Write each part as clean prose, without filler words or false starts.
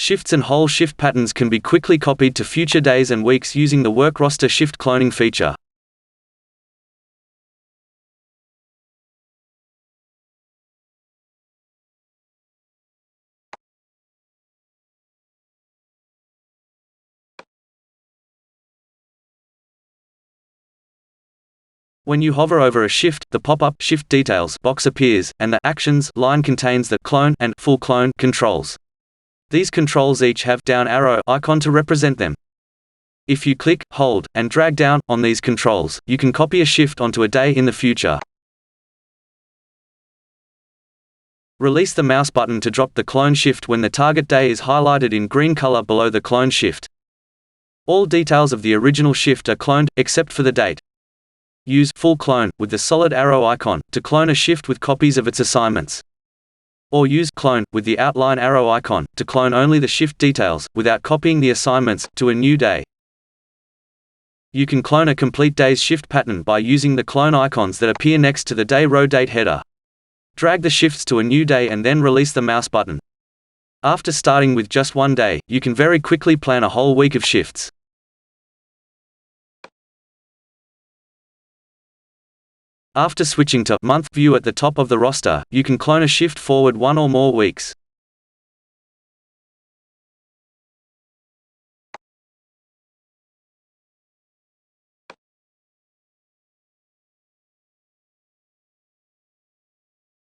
Shifts and whole shift patterns can be quickly copied to future days and weeks using the WorkRoster shift cloning feature. When you hover over a shift, the pop-up Shift Details box appears, and the Actions line contains the Clone and Full Clone controls. These controls each have down arrow icon to represent them. If you click, hold, and drag down on these controls, you can copy a shift onto a day in the future. Release the mouse button to drop the clone shift when the target day is highlighted in green color below the clone shift. All details of the original shift are cloned, except for the date. Use Full Clone with the solid arrow icon to clone a shift with copies of its assignments. Or use Clone with the outline arrow icon to clone only the shift details, without copying the assignments, to a new day. You can clone a complete day's shift pattern by using the clone icons that appear next to the day row date header. Drag the shifts to a new day and then release the mouse button. After starting with just one day, you can very quickly plan a whole week of shifts. After switching to Month view at the top of the roster, you can clone a shift forward one or more weeks.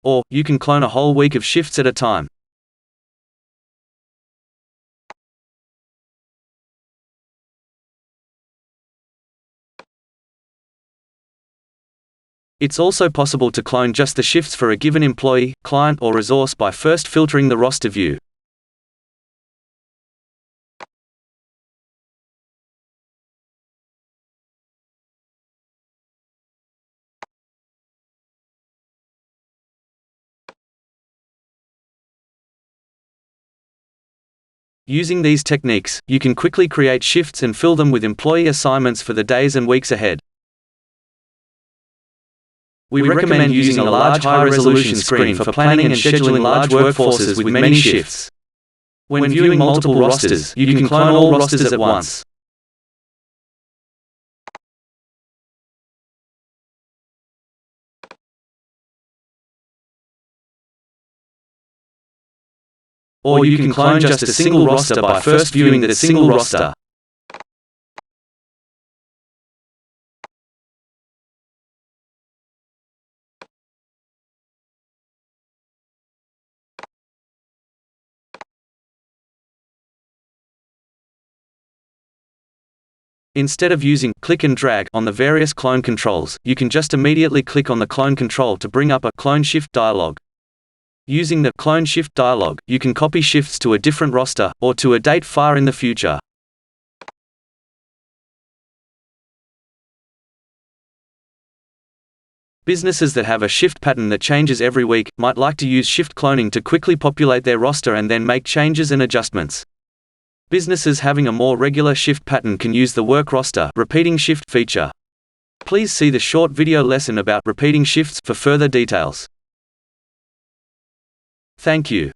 Or, you can clone a whole week of shifts at a time. It's also possible to clone just the shifts for a given employee, client or resource by first filtering the roster view. Using these techniques, you can quickly create shifts and fill them with employee assignments for the days and weeks ahead. We recommend using a large high-resolution screen for planning and scheduling large workforces with many shifts. When viewing multiple rosters, you can clone all rosters at once. Or you can clone just a single roster by first viewing that single roster. Instead of using click and drag on the various clone controls, you can just immediately click on the clone control to bring up a Clone Shift dialog. Using the Clone Shift dialog, you can copy shifts to a different roster, or to a date far in the future. Businesses that have a shift pattern that changes every week might like to use shift cloning to quickly populate their roster and then make changes and adjustments. Businesses having a more regular shift pattern can use the WorkRoster repeating shift feature. Please see the short video lesson about repeating shifts for further details. Thank you.